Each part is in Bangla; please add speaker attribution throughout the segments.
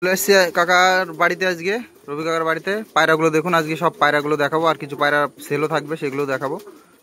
Speaker 1: চলে এসছি কাকার বাড়িতে আজকে, রবি কাকার বাড়িতে। পায়রাগুলো দেখুন, আজকে সব পায়রাগুলো দেখাবো, আর কিছু পায়রা সেলও থাকবে, সেগুলো দেখাবো।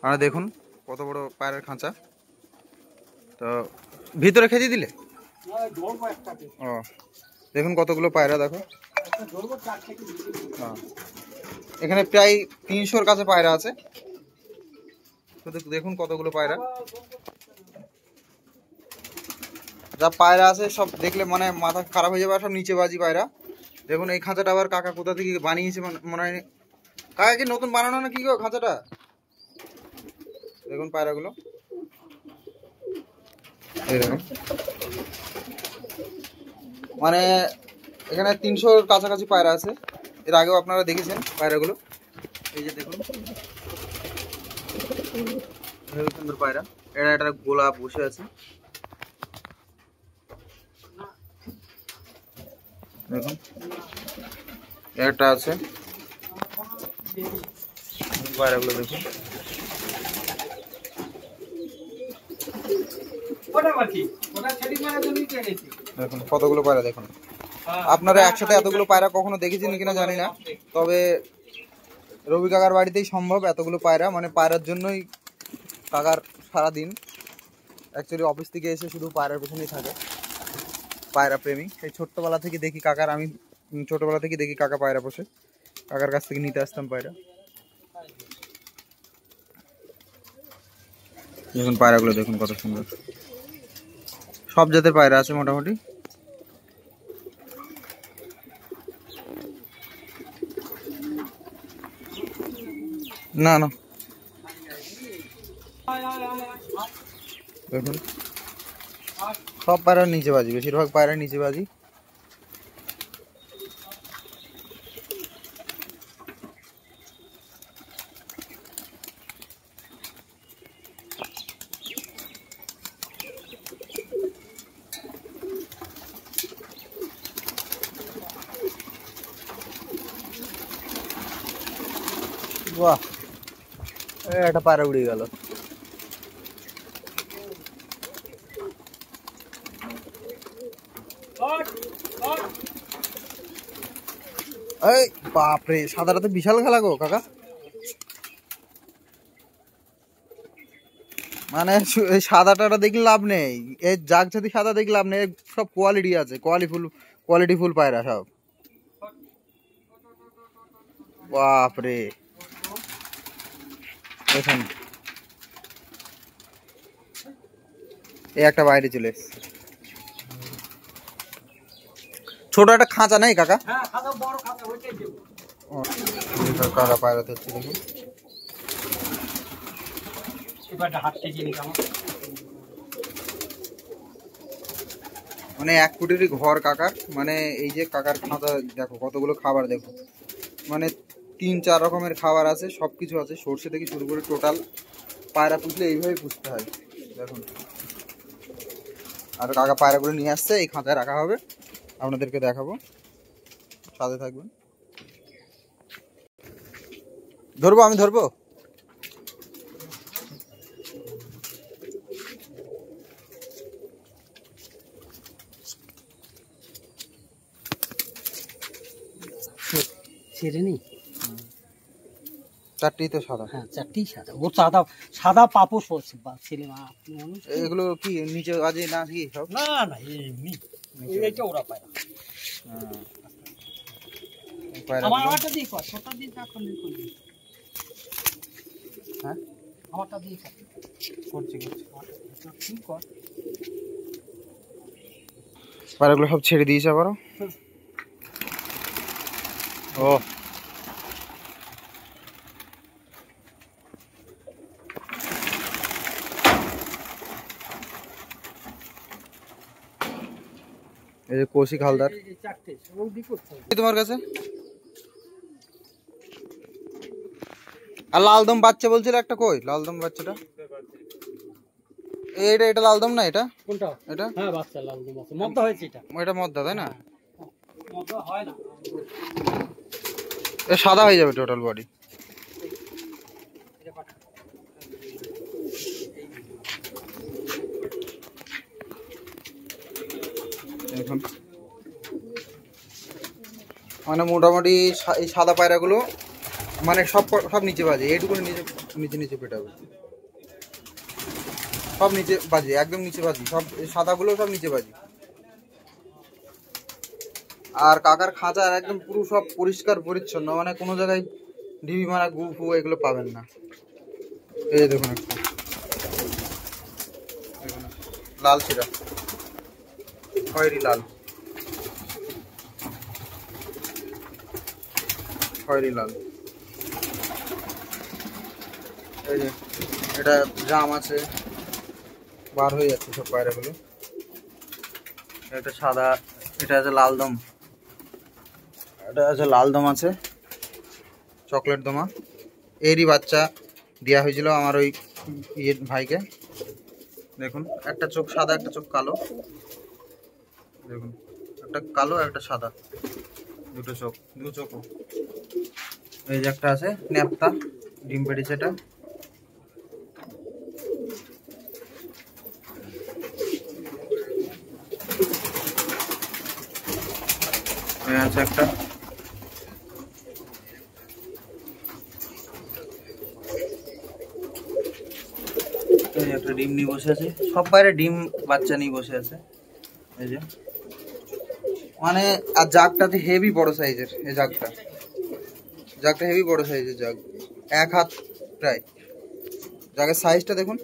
Speaker 1: আপনারা দেখুন কত বড় পায়রার খাঁচা। তো ভিতরে খেতে দিলে ও, দেখুন কতগুলো পায়রা দেখো। হ্যাঁ, এখানে প্রায় 300-র কাছে পায়রা আছে। দেখুন কতগুলো পায়রা, যা পায়রা আছে সব দেখলে মানে মাথা খারাপ হয়ে যাবে, সব নিচে বাজি পায়রা। দেখুন এই খাঁচাটা আবার কাকা কোথা থেকে বানিয়েছে মনে হয়, কাকা কি নতুন বানানো না কি গো খাঁচাটা? দেখুন পায়রাগুলো, এই দেখুন মানে এখানে 300-র কাছাকাছি পায়রা আছে। এর আগেও আপনারা দেখেছেন পায়রাগুলো। এই যে দেখুন সুন্দর পায়রা, এটা একটা গোলাপ বসে আছে। দেখুন একটা আছে, পায়রাগুলো দেখুন। দেখুন কতগুলো পায়রা দেখুন। আপনারা একসাথে এতগুলো পায়রা কখনো দেখেছেন কিনা জানি না, তবে রবি কাকার বাড়িতেই সম্ভব এতগুলো পায়রা। মানে পায়রার জন্যই কাকার সারাদিন, অ্যাকচুয়ালি অফিস থেকে এসে শুধু পায়রার পেছনেই থাকে। পায়রা প্রেমী, এই ছোট্টবেলা থেকে দেখি কাকার, আমি ছোটবেলা থেকে দেখি কাকা পায়রা পোষে, কাকার কাছ থেকে নিতে আসতাম পায়রা। দেখুন পায়রাগুলো দেখুন কত সুন্দর, সব জাতের পায়রা আছে মোটামুটি। না না দেখুন সব পায়রার নিচে বাজি, বেশিরভাগ পায়রা নিচে বাজি। বাহ, একটা পায়রা উড়ে গেল। এই বাপরে, সাদাটা তো বিশাল খেলা গো কাকা। মানে এই সাদাটা দেখলে লাভ নেই, এই জাগ ছাতি সাদা দেখলে লাভ নেই, সব কোয়ালিটি আছে, কোয়ালিটি ফুল পায়রা সব। বাপরে দেখুন, এই একটা বাইরে চলে এসছে। ছোট একটা খাঁচা নেই কাকা? কাকা পায়রা ধরছে দেখুন। মানে 1 ফুটেরই ঘর কাকার। মানে এই যে কাকার খাঁচা দেখো, কতগুলো খাবার দেখো, মানে 3-4 রকমের খাবার আছে, সবকিছু আছে, সর্ষে থেকে শুরু করে টোটাল। পায়রা পুষলে এইভাবে পুষতে হয় দেখুন। আর কাকা পায়রাগুলো নিয়ে আসছে, এই খাঁচায় রাখা হবে, আপনাদেরকে দেখাবো, সাথে থাকবেন। ধরবো, আমি ধরবো। চারটি তো সাদা,
Speaker 2: হ্যাঁ চারটি সাদা, ও সাদা সাদা পাপোশ ছেলে মা।
Speaker 1: এগুলো কি নিচে বাজে না কি সব?
Speaker 2: না না এমনি এইটা ওরা পায় না। আমারটা দিয়ে কর, ছোটটা দিয়ে এখন করবি।
Speaker 1: হ্যাঁ
Speaker 2: আমারটা দিয়ে কর,
Speaker 1: করছি
Speaker 2: ঠিক কর।
Speaker 1: পায়রাগুলো সব ছেড়ে দিয়েছে আবারও। ও এই যে কৌশিক হালদার, তোমার কাছে আর লালদম বাচ্চা বলছিল একটা, কই লালদম বাচ্চাটা? এটা লালদম না, এটা
Speaker 2: কোনটা?
Speaker 1: এটা
Speaker 2: হ্যাঁ বাচ্চা লালদম আছে, মদ্দা হয়েছে এটা।
Speaker 1: এটা মদ্দা তাই না?
Speaker 2: মদ্দা হয় না,
Speaker 1: এটা সাদা হয়ে যাবে টোটাল বডি। এখন মানে মোটামুটি এই সাদা পায়রাগুলো মানে সব সব নিচে বাজে, এইটুকু নিচে নিচে নিচে পেটাবে, সব নিচে বাজে, একদম নিচে বাজি, সব সাদাগুলো সব নিচে বাজি। আর কাকার খাঁচার একদম পুরো সব পরিষ্কার পরিচ্ছন্ন, মানে কোনো জায়গায় ডিবি মারা গু ফু এগুলো পাবেন না। এই যে দেখুন একটা লাল শিরা, খয়েরি লাল, খয়েরি লাল। এই যে এটা জাম আছে, বার হয়ে যাচ্ছে সব পায়রাগুলো। এটা সাদা, এটা আছে লাল দম, এটা আছে লাল দম আছে, চকলেট দমা। এরই বাচ্চা দেওয়া হয়েছিল আমার ওই ভাইকে। দেখুন একটা চোখ সাদা, একটা চোখ কালো, দেখুন একটা কালো একটা সাদা, দুটো চোখ, দু চোখও। এই যে একটা আছে ন্যাপতা, ডিম পেড়েছে এটা। আছে একটা, একটা ডিম নিয়ে বসে আছে, সব বাইরে ডিম বাচ্চা নিয়ে বসে আছে। এই যে মানে, আর জাগটাতে হেভি বড় সাইজের, এই জাগটা হেভি বড় সাইজের জাগ, 1 হাত প্রায়। জাগের সাইজটা দেখুন।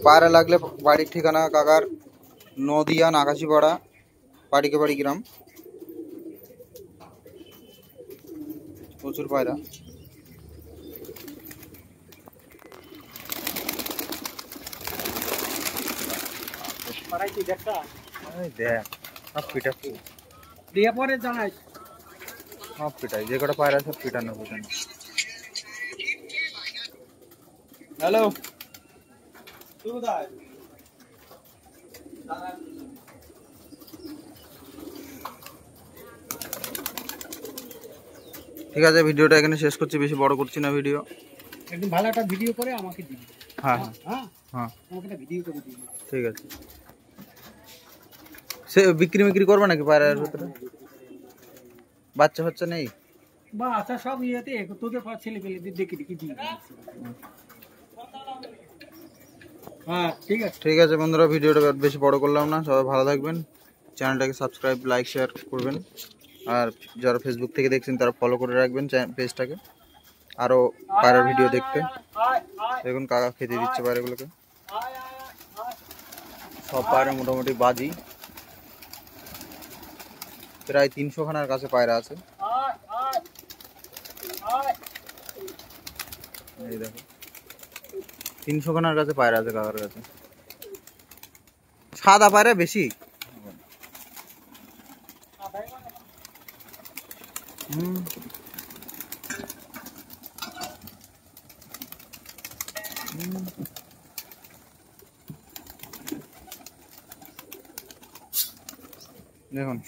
Speaker 1: পায়রা লাগলে বাড়ির ঠিকানা কাকার নদিয়া নাগাছিপাড়া, পাটিকেবাড়ি গ্রাম। প্রচুর পায়রা। দেখ সব পিটাচ্ছি,
Speaker 2: দিয়ে পরে জানাই
Speaker 1: সব পিটাই, যে কটা পায়রা সব পিটানো। হ্যালো, ঠিক আছে, ভিডিওটা এখানে শেষ করছি, বেশি বড় করছি না ভিডিও।
Speaker 2: একদম ভালো একটা ভিডিও করে আমাকে দিন।
Speaker 1: হ্যাঁ
Speaker 2: হ্যাঁ
Speaker 1: হ্যাঁ
Speaker 2: আমাকে একটা ভিডিও করে দিন।
Speaker 1: ঠিক আছে। সে বিক্রি করবে নাকি পায়রার ভিতরে? বাচ্চা ফাচ্চা নেই
Speaker 2: বা আচ্ছা, সব ইয়েতে তোদের ছেলে পেলে দেখে দেখি দিই। হ্যাঁ ঠিক আছে।
Speaker 1: ঠিক আছে বন্ধুরা, ভিডিওটা বেশি বড় করলাম না, সবাই ভালো থাকবেন, চ্যানেলটাকে সাবস্ক্রাইব লাইক শেয়ার করবেন, আর যারা ফেসবুক থেকে দেখছেন তারা ফলো করে রাখবেন পেজটাকে আরও পায়রার ভিডিও দেখতে। দেখুন কাকা খেতে দিচ্ছে পায়রাগুলোকে, সব পায়রা মোটামুটি বাজি, প্রায় 300 খানার কাছে পায়রা আছে। এই দেখো 300 খানার কাছে পায়রা আছে কাকার কাছে। সাদা পায়রা বেশি। দেখুন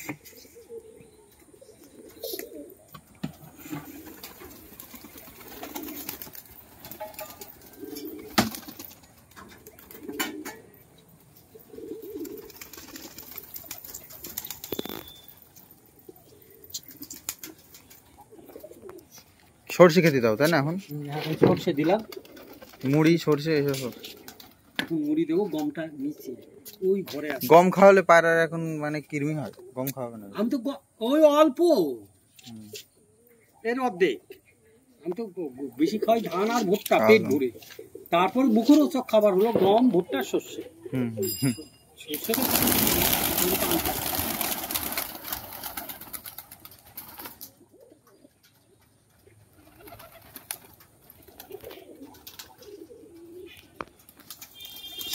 Speaker 1: সরষে খেতে দাও তাই না? এখন
Speaker 2: সরষে দিলাম,
Speaker 1: মুড়ি সরষে এসব সব
Speaker 2: মুড়ি দেবো, গমটা নিচে ওই ঘরে আছে।
Speaker 1: গম খাওয়ালে পায়রার এখন মানে কৃমি হয়, গম খাওয়াবে না।
Speaker 2: আমি তো ওই অল্প এর অর্ধেক, আমি তো বেশি খাই ধান আর ভুট্টা পেট ভরে, তারপর মুখরোচক খাবার হলো গম, ভুট্টা, সর্ষে। সর্ষেটা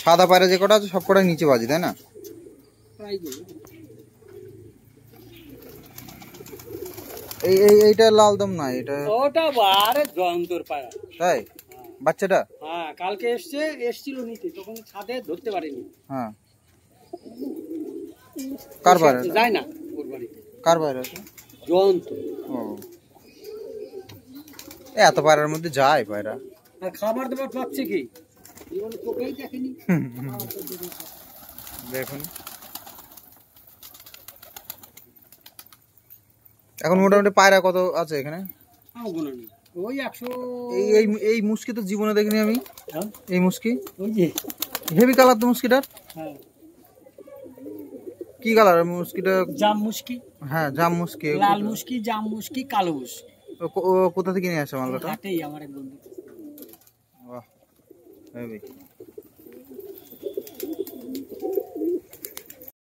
Speaker 1: সাদা পায়রা যে কটা আছে সব কটা নিচে বাজি তাই না? এইটা লাল দম না, এটা
Speaker 2: ওটা আরে জয়ন্তর পায়রা।
Speaker 1: তাই বাচ্চাটা?
Speaker 2: হ্যাঁ কালকে এসছিল নিতে, তখন ছাদে ধরতে পারিনি।
Speaker 1: হ্যাঁ কার পায়রা?
Speaker 2: যায় না ওর বাড়িতে।
Speaker 1: কার পায়রা?
Speaker 2: জয়ন্ত।
Speaker 1: ও এত পায়রার মধ্যে যায় পায়রা?
Speaker 2: আর খাবার দাবার পাচ্ছে কি জীবনে চোখেই দেখেনি।
Speaker 1: দেখুন এখন মোটামুটি পায়রা কত আছে এখানে?
Speaker 2: ওই 100।
Speaker 1: এই মুস্কি তো জীবনে দেখিনি আমি। এই মুস্কি
Speaker 2: ওই যে
Speaker 1: হেভি কালার তো মুস্কিটার।
Speaker 2: হ্যাঁ
Speaker 1: কি কালার মুস্কিটা?
Speaker 2: জাম মুস্কি।
Speaker 1: হ্যাঁ জাম মুস্কি,
Speaker 2: লাল মুস্কি, জাম মুস্কি, কালো মুস্কি।
Speaker 1: কোথা থেকে নিয়ে আসে মালটা?
Speaker 2: হাটেই আমার এক বন্ধু।
Speaker 1: বাহ হেভি।